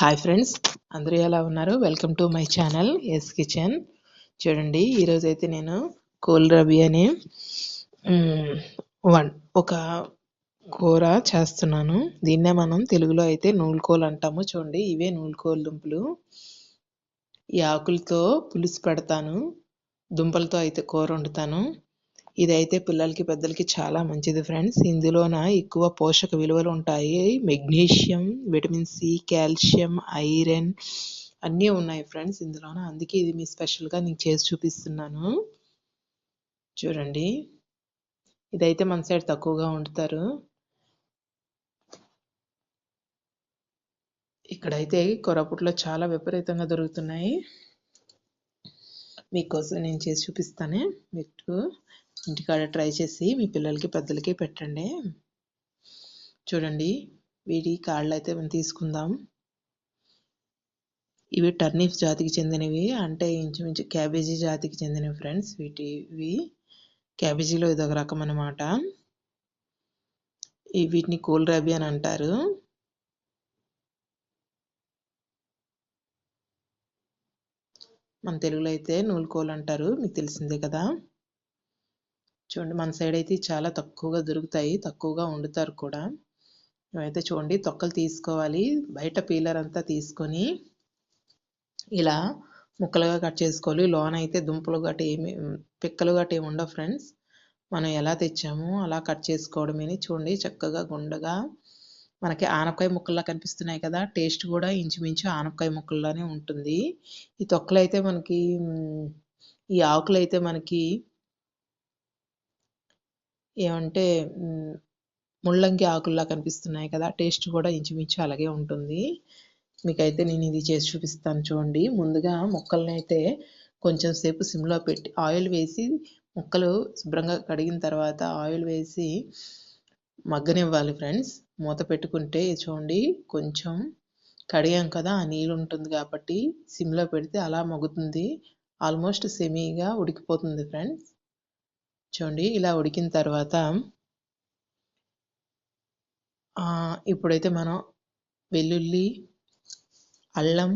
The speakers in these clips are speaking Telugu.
హాయ్ ఫ్రెండ్స్, అందరూ ఎలా ఉన్నారు? Welcome to my channel S kitchen. చూడండి, ఈరోజైతే నేను కోల్ రబీ అని ఒక కూర చేస్తున్నాను. దీన్నే మనం తెలుగులో అయితే నూలుకోలు అంటాము. చూడండి, ఇవే నూలుకోలు దుంపలు. ఈ ఆకులతో పులుసు పెడతాను, దుంపలతో అయితే కూర వండుతాను. ఇదైతే పిల్లలకి పెద్దలకి చాలా మంచిది ఫ్రెండ్స్. ఇందులోన ఎక్కువ పోషక విలువలు ఉంటాయి. Magnesium, vitamin C, calcium, iron అన్నీ ఉన్నాయి ఫ్రెండ్స్ ఇందులోన. అందుకే ఇది మీ స్పెషల్గా నేను చేసి చూపిస్తున్నాను. చూడండి, ఇదైతే మన సైడ్ తక్కువగా వండుతారు. ఇక్కడైతే కొరాపుట్లో చాలా విపరీతంగా దొరుకుతున్నాయి. మీకోసం నేను చేసి చూపిస్తానే. మీకు ఇంటికాడ ట్రై చేసి మీ పిల్లలకి పెద్దలకి పెట్టండి. చూడండి, వీటి కాళ్ళు అయితే మనం తీసుకుందాం. ఇవి టర్నిప్స్ జాతికి చెందినవి, అంటే ఇంచుమించు క్యాబేజీ జాతికి చెందినవి ఫ్రెండ్స్. ఇవి క్యాబేజీలో ఇదొక రకం అన్నమాట. వీటిని కోల్ రబీ అని అంటారు. మన తెలుగులో అయితే నూలుకోలు అంటారు, మీకు తెలిసిందే కదా. చూడండి, మన సైడ్ అయితే చాలా తక్కువగా దొరుకుతాయి, తక్కువగా వండుతారు కూడా. అయితే చూడండి, తొక్కలు తీసుకోవాలి. బయట పీలర్ అంతా తీసుకొని ఇలా ముక్కలుగా కట్ చేసుకోవాలి. లోన అయితే దుంపలు గట్ట పిక్కలు గట్ట ఏమి ఉండవు ఫ్రెండ్స్. మనం ఎలా తెచ్చామో అలా కట్ చేసుకోవడమేని. చూడండి, చక్కగా గుండగా మనకి ఆనపకాయ ముక్కల్లా కనిపిస్తున్నాయి కదా. టేస్ట్ కూడా ఇంచుమించు ఆనపకాయ ముక్కల్లానే ఉంటుంది. ఈ తొక్కలు అయితే మనకి, ఈ ఆకులు అయితే మనకి ఏమంటే ముళ్ళంగి ఆకుల్లా కనిపిస్తున్నాయి కదా. టేస్ట్ కూడా ఇంచుమించు అలాగే ఉంటుంది. మీకైతే నేను ఇది చేసి చూపిస్తాను. చూడండి, ముందుగా ముక్కల్ని అయితే కొంచెం సేపు సిమ్లో పెట్టి ఆయిల్ వేసి, ముక్కలు శుభ్రంగా కడిగిన తర్వాత ఆయిల్ వేసి మగ్గనివ్వాలి ఫ్రెండ్స్. మూత పెట్టుకుంటే చూడండి, కొంచెం కడిగాం కదా, ఆ నీళ్ళు ఉంటుంది కాబట్టి సిమ్లో పెడితే అలా మగ్గుతుంది. ఆల్మోస్ట్ సెమీగా ఉడికిపోతుంది ఫ్రెండ్స్. చూడండి, ఇలా ఉడికిన తర్వాత ఇప్పుడైతే మనం వెల్లుల్లి, అల్లం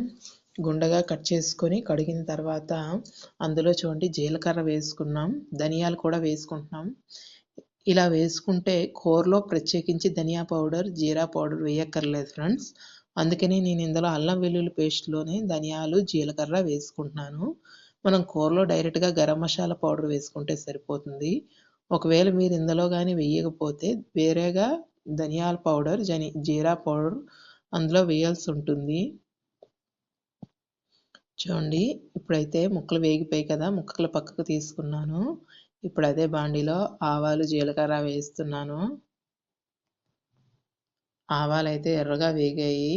గుండగా కట్ చేసుకొని కడిగిన తర్వాత అందులో చూడండి జీలకర్ర వేసుకున్నాం, ధనియాలు కూడా వేసుకుంటున్నాం. ఇలా వేసుకుంటే కూరలో ప్రత్యేకించి ధనియా పౌడర్, జీరా పౌడర్ వేయక్కర్లేదు ఫ్రెండ్స్. అందుకని నేను ఇందులో అల్లం వెల్లుల్లి పేస్ట్లోనే ధనియాలు, జీలకర్ర వేసుకుంటున్నాను. మనం కూరలో డైరెక్ట్గా గరం మసాలా పౌడర్ వేసుకుంటే సరిపోతుంది. ఒకవేళ మీరు ఇందులో కానీ వేయకపోతే వేరేగా ధనియాల పౌడర్, జీరా పౌడర్ అందులో వేయాల్సి ఉంటుంది. చూడండి, ఇప్పుడైతే ముక్కలు వేగిపోయాయి కదా, ముక్కలు పక్కకు తీసుకున్నాను. ఇప్పుడు అదే బాండిలో ఆవాలు, జీలకర్ర వేస్తున్నాను. ఆవాలు అయితే ఎర్రగా వేగాయి.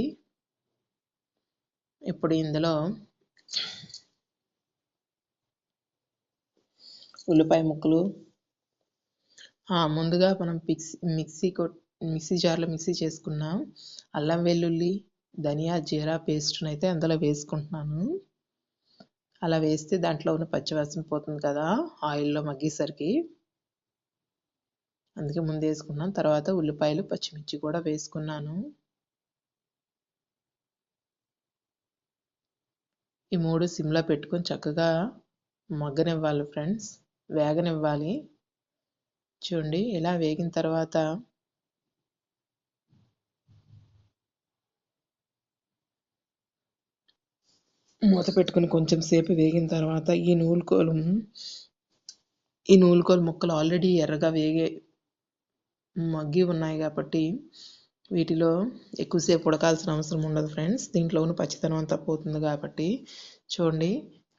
ఇప్పుడు ఇందులో ఉల్లిపాయ ముక్కలు, ముందుగా మనం మిక్సీ జార్లో మిక్సీ చేసుకున్నాం అల్లం వెల్లుల్లి, ధనియా, జీరా పేస్ట్ని అయితే అందులో వేసుకుంటున్నాను. అలా వేస్తే దాంట్లో ఉన్న పచ్చివాసన పోతుంది కదా ఆయిల్లో మగ్గేసరికి. అందుకే ముందు వేసుకున్నాను. తర్వాత ఉల్లిపాయలు, పచ్చిమిర్చి కూడా వేసుకున్నాను. ఈ మూడు సిమ్లో పెట్టుకొని చక్కగా మగ్గనివ్వాలి ఫ్రెండ్స్, వేగనివ్వాలి. చూడండి, ఇలా వేగిన తర్వాత మూత పెట్టుకుని కొంచెం సేపు వేగిన తర్వాత ఈ నూలుకోలు ముక్కలు ఆల్రెడీ ఎర్రగా మగ్గి ఉన్నాయి కాబట్టి వీటిలో ఎక్కువసేపు ఉడకాల్సిన అవసరం ఉండదు ఫ్రెండ్స్. దీంట్లోని పచ్చితనం అంతా పోతుంది కాబట్టి. చూడండి,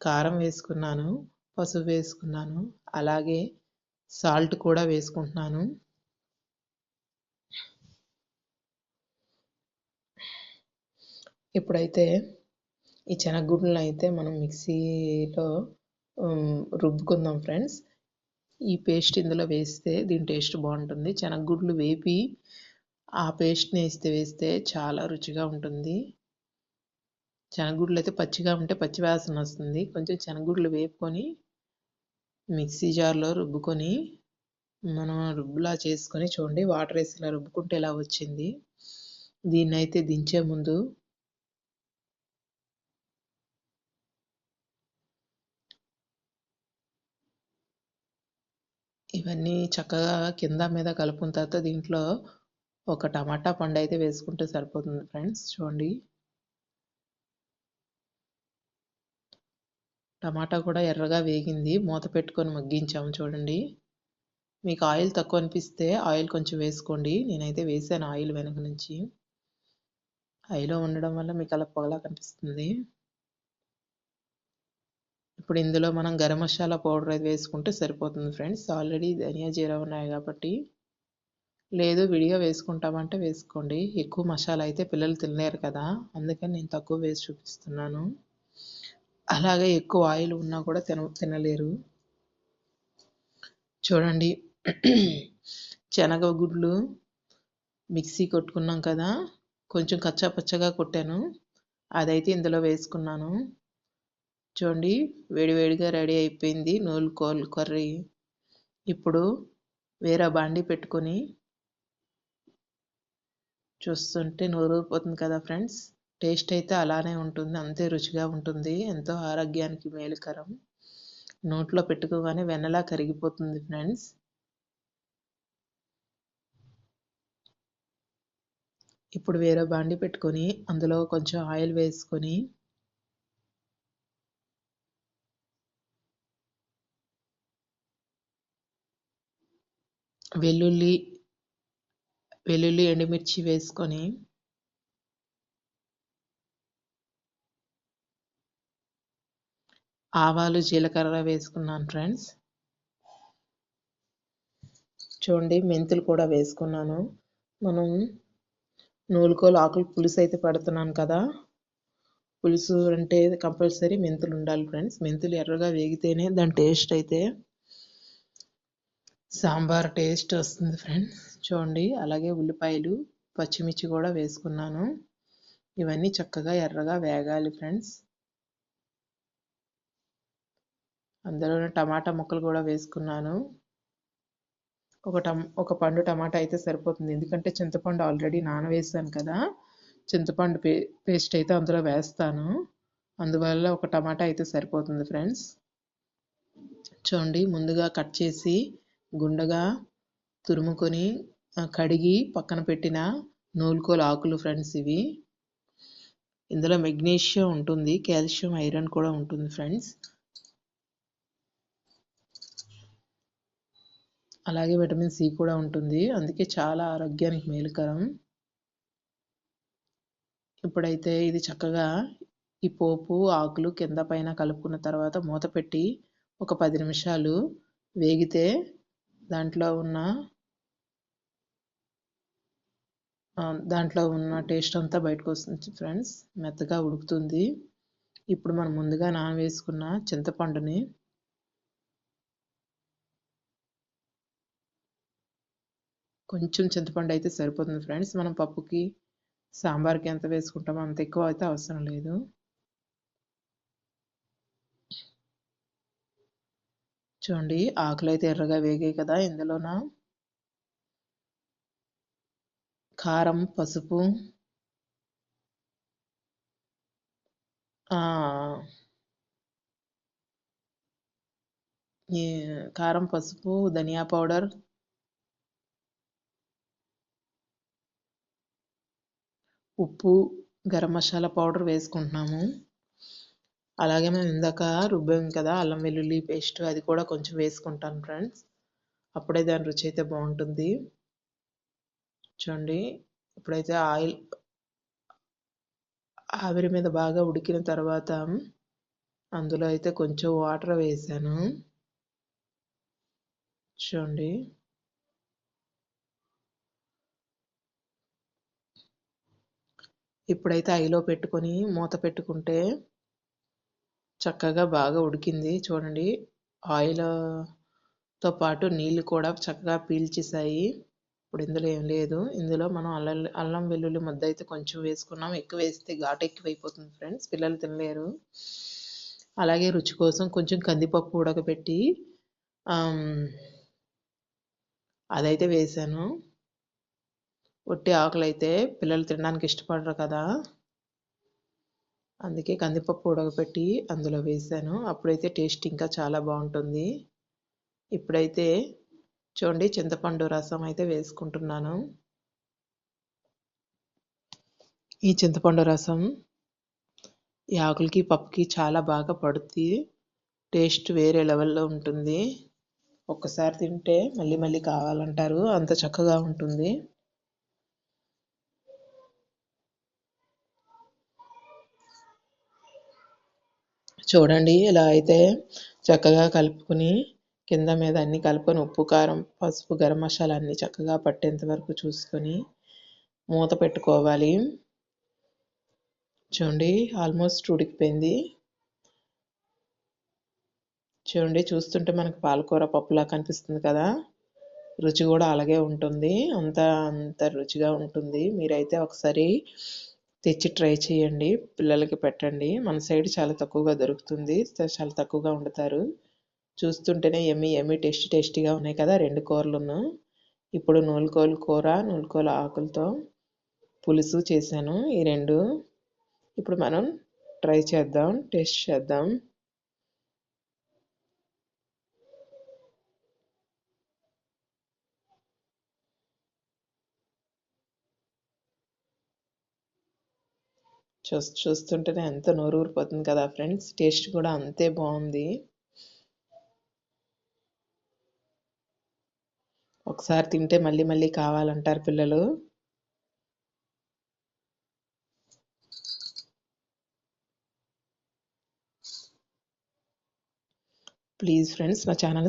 కారం వేసుకున్నాను, పసుపు వేసుకున్నాను, అలాగే సాల్ట్ కూడా వేసుకుంటున్నాను. ఇప్పుడైతే ఈ శనగగుడ్లను అయితే మనం మిక్సీలో రుబ్బుకుందాం ఫ్రెండ్స్. ఈ పేస్ట్ ఇందులో వేస్తే దీని టేస్ట్ బాగుంటుంది. శనగగుడ్లు వేపి ఆ పేస్ట్ని వేస్తే చాలా రుచిగా ఉంటుంది. శనగగుడ్లు అయితే పచ్చిగా ఉంటే పచ్చి వాసన వస్తుంది. కొంచెం శనగగుడ్లు వేపుకొని మిక్సీ జార్లో రుబ్బుకొని మనం రుబ్బులా చేసుకొని చూడండి, వాటర్ వేసి ఇలా రుబ్బుకుంటే ఇలా వచ్చింది. దీన్ని అయితే దించే ముందు ఇవన్నీ చక్కగా కింద మీద కలుపుకున్న తర్వాత దీంట్లో ఒక టమాటా పండు అయితే వేసుకుంటే సరిపోతుంది ఫ్రెండ్స్. చూడండి, టమాటా కూడా ఎర్రగా వేగింది. మూత పెట్టుకొని మగ్గించాము చూడండి. మీకు ఆయిల్ తక్కువ అనిపిస్తే ఆయిల్ కొంచెం వేసుకోండి. నేనైతే వేసాను ఆయిల్ వెనక నుంచి. హైలో ఉండడం వల్ల మీకు అలా పొగలా కనిపిస్తుంది. ఇప్పుడు ఇందులో మనం గరం మసాలా పౌడర్ అయితే వేసుకుంటే సరిపోతుంది ఫ్రెండ్స్. ఆల్రెడీ ధనియా జీరా ఉన్నాయి కాబట్టి. లేదు విడిగా వేసుకుంటామంటే వేసుకోండి. ఎక్కువ మసాలా అయితే పిల్లలు తినలేరు కదా, అందుకని నేను తక్కువ వేసి చూపిస్తున్నాను. అలాగే ఎక్కువ ఆయిల్ ఉన్నా కూడా తినలేరు. చూడండి, శనగగుడ్లు మిక్సీ కొట్టుకున్నాం కదా, కొంచెం కచ్చా పచ్చగా కొట్టాను, అదైతే ఇందులో వేసుకున్నాను. చూడండి, వేడివేడిగా రెడీ అయిపోయింది నూలుకోలు కర్రీ. ఇప్పుడు వేరే బాండి పెట్టుకొని చూస్తుంటే నూరూరిపోతుంది కదా ఫ్రెండ్స్. టేస్ట్ అయితే అలానే ఉంటుంది, అంతే రుచిగా ఉంటుంది, ఎంతో ఆరోగ్యానికి మేలుకరం. నోట్లో పెట్టుకోగానే వెన్నలా కరిగిపోతుంది ఫ్రెండ్స్. ఇప్పుడు వేరే బాండి పెట్టుకొని అందులో కొంచెం ఆయిల్ వేసుకొని వెల్లుల్లి ఎండుమిర్చి వేసుకొని ఆవాలు జీలకర్ర వేసుకున్నాను ఫ్రెండ్స్. చూడండి, మెంతులు కూడా వేసుకున్నాను. మనం నూలుకోలు ఆకులు పులుసు అయితే పెడుతున్నాను కదా, పులుసు అంటే కంపల్సరీ మెంతులు ఉండాలి ఫ్రెండ్స్. మెంతులు ఎర్రగా వేగితేనే దాని టేస్ట్ అయితే సాంబార్ టేస్ట్ వస్తుంది ఫ్రెండ్స్. చూడండి, అలాగే ఉల్లిపాయలు పచ్చిమిర్చి కూడా వేసుకున్నాను. ఇవన్నీ చక్కగా ఎర్రగా వేగాలి ఫ్రెండ్స్. అందులోనే టమాటా ముక్కలు కూడా వేసుకున్నాను. ఒక పండు టమాటా అయితే సరిపోతుంది, ఎందుకంటే చింతపండు ఆల్రెడీ నానవేసాను కదా, చింతపండు పేస్ట్ అయితే అందులో వేస్తాను, అందువల్ల ఒక టమాటా అయితే సరిపోతుంది ఫ్రెండ్స్. చూడండి, ముందుగా కట్ చేసి గుండగా తురుముకొని కడిగి పక్కన పెట్టిన నూలుకోలు ఆకులు ఫ్రెండ్స్ ఇవి. ఇందులో మెగ్నీషియం ఉంటుంది, కాల్షియం, ఐరన్ కూడా ఉంటుంది ఫ్రెండ్స్. అలాగే విటమిన్ సి కూడా ఉంటుంది, అందుకే చాలా ఆరోగ్యానికి మేలుకరం. ఇప్పుడైతే ఇది చక్కగా ఈ పోపు ఆకులు కింద పైన కలుపుకున్న తర్వాత మూత పెట్టి ఒక 10 నిమిషాలు వేగితే దాంట్లో ఉన్న టేస్ట్ అంతా బయటకు వస్తుంది ఫ్రెండ్స్, మెత్తగా ఉడుకుతుంది. ఇప్పుడు మనం ముందుగా నానవేసుకున్న చింతపండుని కొంచెం చింతపండు అయితే సరిపోతుంది ఫ్రెండ్స్. మనం పప్పుకి సాంబార్కి ఎంత వేసుకుంటామో అంత ఎక్కువ అయితే అవసరం లేదు. చూడండి, ఆకులు అయితే ఎర్రగా వేగాయి కదా, ఇందులోన కారం, పసుపు, కారం, పసుపు, ధనియా పౌడర్, ఉప్పు, గరం మసాలా పౌడర్ వేసుకుంటున్నాము. అలాగే మనం ఇందాక రుబ్బాం కదా అల్లం వెల్లుల్లి పేస్ట్, అది కూడా కొంచెం వేసుకుంటాను ఫ్రెండ్స్, అప్పుడే దాని రుచి అయితే బాగుంటుంది. చూడండి, ఇప్పుడైతే ఆవిరి మీద బాగా ఉడికిన తర్వాత అందులో అయితే కొంచెం వాటర్ వేసాను. చూడండి, ఇప్పుడైతే ఐలో పెట్టుకొని మూత పెట్టుకుంటే చక్కగా బాగా ఉడికింది. చూడండి, ఆయిల్తో పాటు నీళ్ళు కూడా చక్కగా పీల్చేసాయి. ఇప్పుడు ఇందులో ఏం లేదు, ఇందులో మనం అల్లం వెల్లుల్లి ముద్ద అయితే కొంచెం వేసుకున్నాం, ఎక్కువ వేస్తే ఘాటు ఎక్కువైపోతుంది ఫ్రెండ్స్, పిల్లలు తినలేరు. అలాగే రుచి కోసం కొంచెం కందిపప్పు ఉడకబెట్టి అదైతే వేసాను. ఒట్టి ఆకులు అయితే పిల్లలు తినడానికి ఇష్టపడరు కదా, అందుకే కందిపప్పు ఉడకబెట్టి అందులో వేసాను, అప్పుడైతే టేస్ట్ ఇంకా చాలా బాగుంటుంది. ఇప్పుడైతే చూడండి చింతపండు రసం అయితే వేసుకుంటున్నాను. ఈ చింతపండు రసం ఈ ఆకులకి పప్పుకి చాలా బాగా పడుద్ది. టేస్ట్ వేరే లెవెల్లో ఉంటుంది. ఒక్కసారి తింటే మళ్ళీ మళ్ళీ కావాలంటారు, అంత చక్కగా ఉంటుంది. చూడండి ఇలా అయితే చక్కగా కలుపుకుని కింద మీద అన్ని కలుపుకొని ఉప్పు కారం పసుపు గరం మసాలా అన్ని చక్కగా పట్టేంత వరకు చూసుకొని మూత పెట్టుకోవాలి. చూడండి ఆల్మోస్ట్ ఉడికిపోయింది. చూడండి చూస్తుంటే మనకు పాలకూర పప్పులా కనిపిస్తుంది కదా, రుచి కూడా అలాగే ఉంటుంది. అంత రుచిగా ఉంటుంది. మీరైతే ఒకసారి తెచ్చి ట్రై చేయండి, పిల్లలకి పెట్టండి. మన సైడ్ చాలా తక్కువగా దొరుకుతుంది, చాలా తక్కువగా వండుతారు. చూస్తుంటేనే ఎమ్మి ఎమ్మి టేస్టీగా ఉన్నాయి కదా రెండు కూరలును. ఇప్పుడు నూలుకోలు కూర నూలుకోలు ఆకులతో పులుసు చేశాను ఈ రెండు. ఇప్పుడు మనం ట్రై చేద్దాం, టేస్ట్ చేద్దాం. చూస్తుంటేనే ఎంత నోరూరిపోతుంది కదా ఫ్రెండ్స్. టేస్ట్ కూడా అంతే బాగుంది. ఒకసారి తింటే మళ్ళీ మళ్ళీ కావాలంటారు పిల్లలు. ప్లీజ్ ఫ్రెండ్స్ నా ఛానల్